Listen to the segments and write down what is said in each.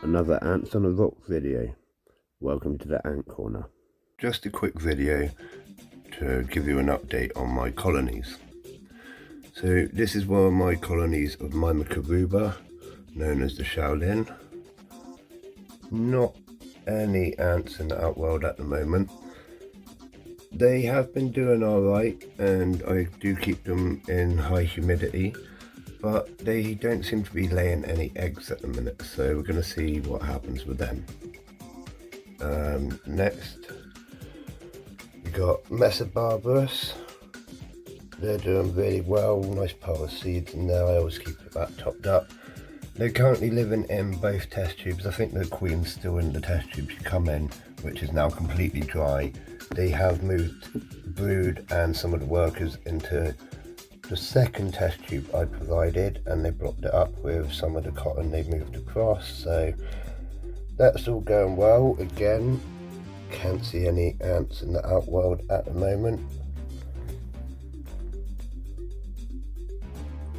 Another Ants on a Rock video. Welcome to the Ant Corner. Just a quick video to give you an update on my colonies. So this is one of my colonies of Mimicaruba, known as the Shaolin. Not any ants in the outworld at the moment. They have been doing alright, and I do keep them in high humidity, but they don't seem to be laying any eggs at the minute, so we're going to see what happens with them. Next, we got Mesobarbarus. They're doing really well, nice pile of seeds in there. I always keep that topped up. They're currently living in both test tubes. I think the queen's still in the test tube she come in, which is now completely dry. They have moved brood and some of the workers into the second test tube I provided, and they blocked it up with some of the cotton they moved across, so that's all going well. Again, can't see any ants in the outworld at the moment.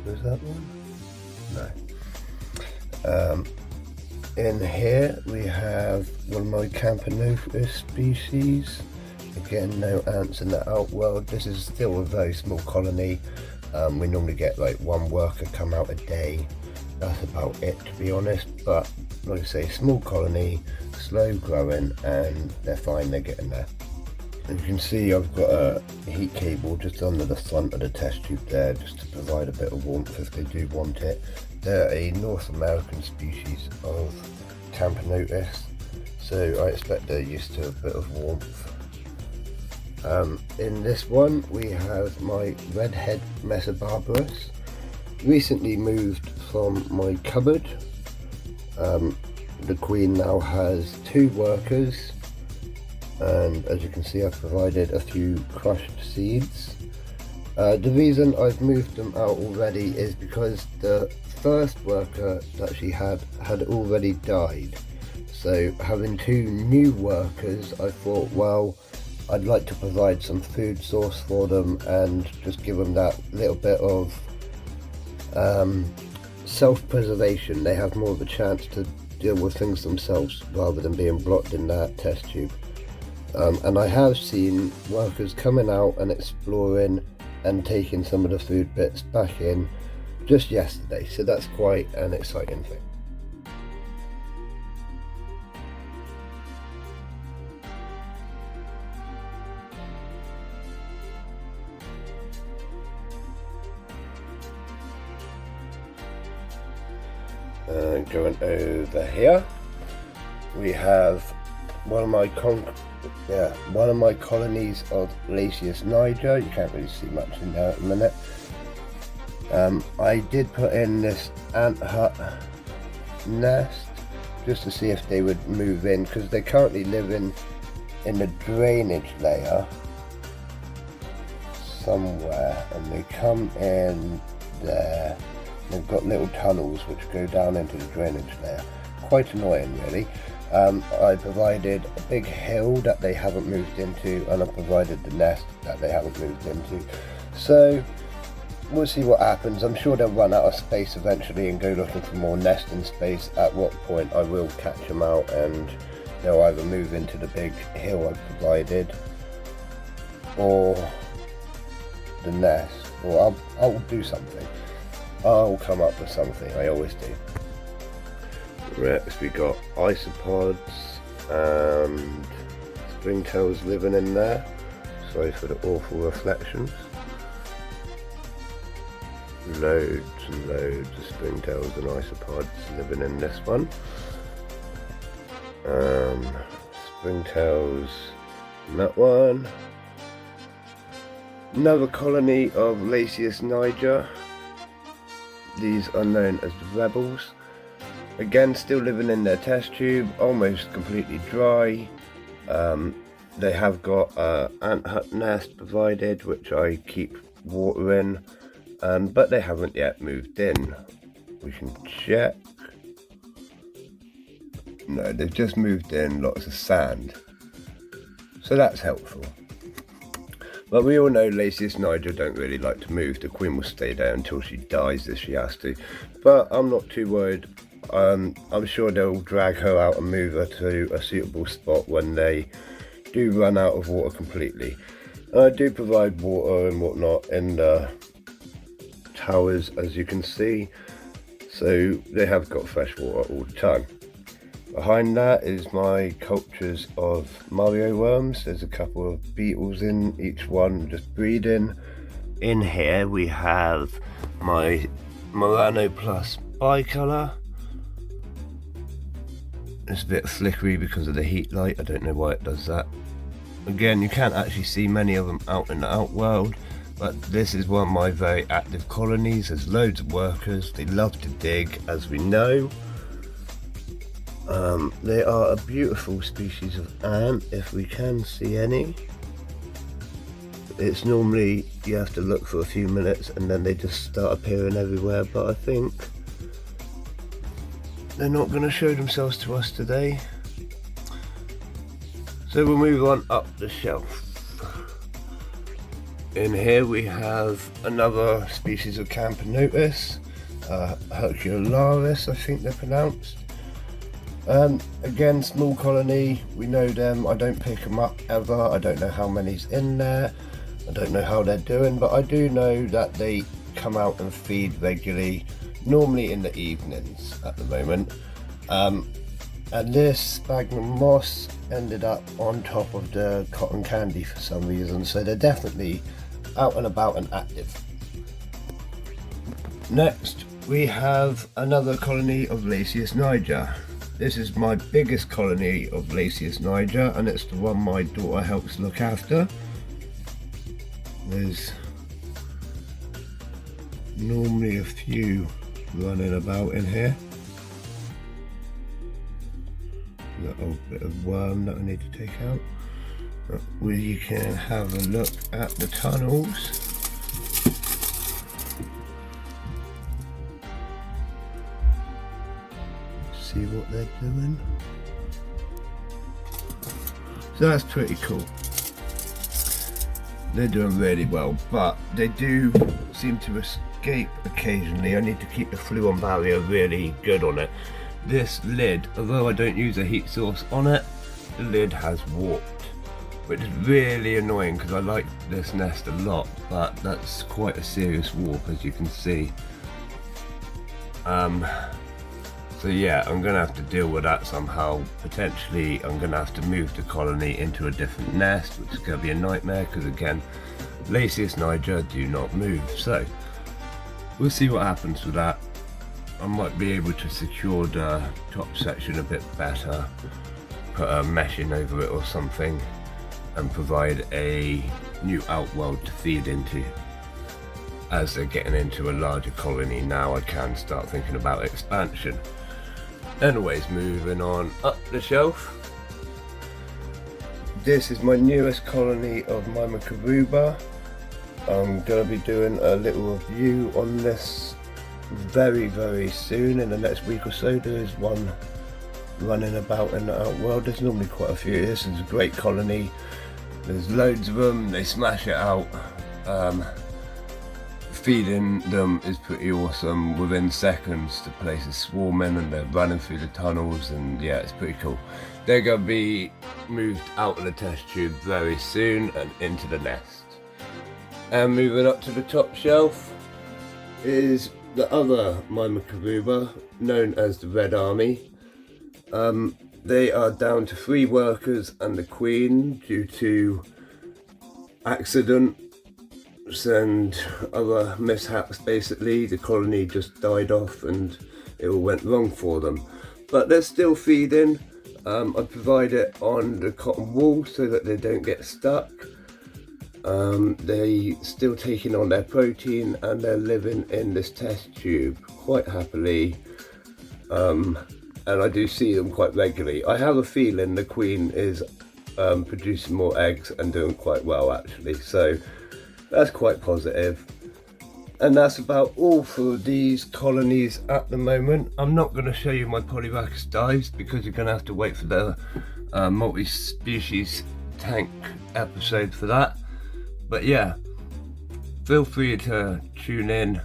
Was that one? No. In here we have one of my Campanopus species. Again, no ants in the outworld. This is still a very small colony. We normally get like one worker come out a day. That's about it, to be honest, but like I say, small colony, slow growing, and they're fine, they're getting there. And you can see I've got a heat cable just under the front of the test tube there, just to provide a bit of warmth if they do want it. They're a North American species of Campanopus, so I expect they're used to a bit of warmth. In this one we have my redhead Mesobarbarus, recently moved from my cupboard. The queen now has 2 workers, and as you can see I've provided a few crushed seeds. The reason I've moved them out already is because the first worker that she had already died, so having 2 new workers, I thought, well, I'd like to provide some food source for them and just give them that little bit of self-preservation. They have more of a chance to deal with things themselves rather than being blocked in that test tube. And I have seen workers coming out and exploring and taking some of the food bits back in just yesterday, so that's quite an exciting thing. Going over here, we have one of my colonies of Colonies niger. You can't really see much in there at the minute. I did put in this ant hut nest just to see if they would move in, because they're currently living in the drainage layer somewhere, and they come in there. They've got little tunnels which go down into the drainage layer. Quite annoying, really. I provided a big hill that they haven't moved into, and I provided the nest that they haven't moved into. So we'll see what happens. I'm sure they'll run out of space eventually and go looking for more nesting space, at what point I will catch them out and they'll either move into the big hill I provided, or the nest, or I'll do something. I'll come up with something, I always do. Next we got isopods and springtails living in there. Sorry for the awful reflections. Loads and loads of springtails and isopods living in this one. Springtails in that one. Another colony of Colonies niger. These are known as the Rebels. Again, still living in their test tube, almost completely dry. They have got an ant hut nest provided, which I keep watering, but they haven't yet moved in. We can check. No, they've just moved in, lots of sand, so that's helpful. But we all know Colonies niger don't really like to move. The queen will stay there until she dies if she has to. But I'm not too worried I'm sure they'll drag her out and move her to a suitable spot when they do run out of water completely. I do provide water and whatnot in the towers, as you can see, so they have got fresh water all the time. Behind that is my cultures of Mario worms. There's a couple of beetles in each one just breeding. In here we have my Murano Plus bicolor. It's a bit flickery because of the heat light. I don't know why it does that. Again, you can't actually see many of them out in the outworld, but this is one of my very active colonies. There's loads of workers. They love to dig, as we know. They are a beautiful species of ant, if we can see any. It's normally you have to look for a few minutes and then they just start appearing everywhere, but I think they're not going to show themselves to us today. So we'll move on up the shelf. In here we have another species of Camponotus, Hercularis I think they're pronounced. Again, small colony, we know them. I don't pick them up ever. I don't know how many's in there. I don't know how they're doing, but I do know that they come out and feed regularly, normally in the evenings at the moment. And this sphagnum moss ended up on top of the cotton candy for some reason, so they're definitely out and about and active. Next, we have another colony of Lasius niger. This is my biggest colony of Lasius niger, and it's the one my daughter helps look after. There's normally a few running about in here. Little bit of worm that I need to take out. We can have a look at the tunnels. See what they're doing. So that's pretty cool. They're doing really well, but they do seem to escape occasionally. I need to keep the fluon barrier really good on it. This lid, although I don't use a heat source on it, the lid has warped, which is really annoying because I like this nest a lot, but that's quite a serious warp, as you can see. So yeah, I'm gonna have to deal with that somehow. Potentially I'm gonna have to move the colony into a different nest, which is gonna be a nightmare because again, Lasius niger do not move. So we'll see what happens with that. I might be able to secure the top section a bit better, put a meshing over it or something, and provide a new outworld to feed into. As they're getting into a larger colony now, I can start thinking about expansion. Anyways, moving on up the shelf. This is my newest colony of Myrmecoruba. I'm going to be doing a little review on this very soon, in the next week or so. There is one running about in the outworld. There's normally quite a few. This is a great colony. There's loads of them. They smash it out. Feeding them is pretty awesome. Within seconds the place is swarming and they're running through the tunnels, and yeah, it's pretty cool. They're going to be moved out of the test tube very soon and into the nest. And moving up to the top shelf is the other Myrmecoruba, known as the Red Army. They are down to 3 workers and the queen due to accidents and other mishaps. Basically, the colony just died off and it all went wrong for them. But they're still feeding. I provide it on the cotton wool so that they don't get stuck. They still taking on their protein and they're living in this test tube quite happily. And I do see them quite regularly. I have a feeling the queen is producing more eggs and doing quite well actually, so that's quite positive. And that's about all for these colonies at the moment. I'm not going to show you my Polyrhacus dives because you're going to have to wait for the multi-species tank episode for that. But yeah, feel free to tune in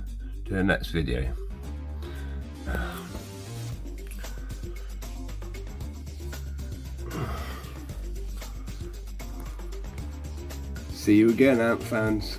to the next video. See you again, ant fans.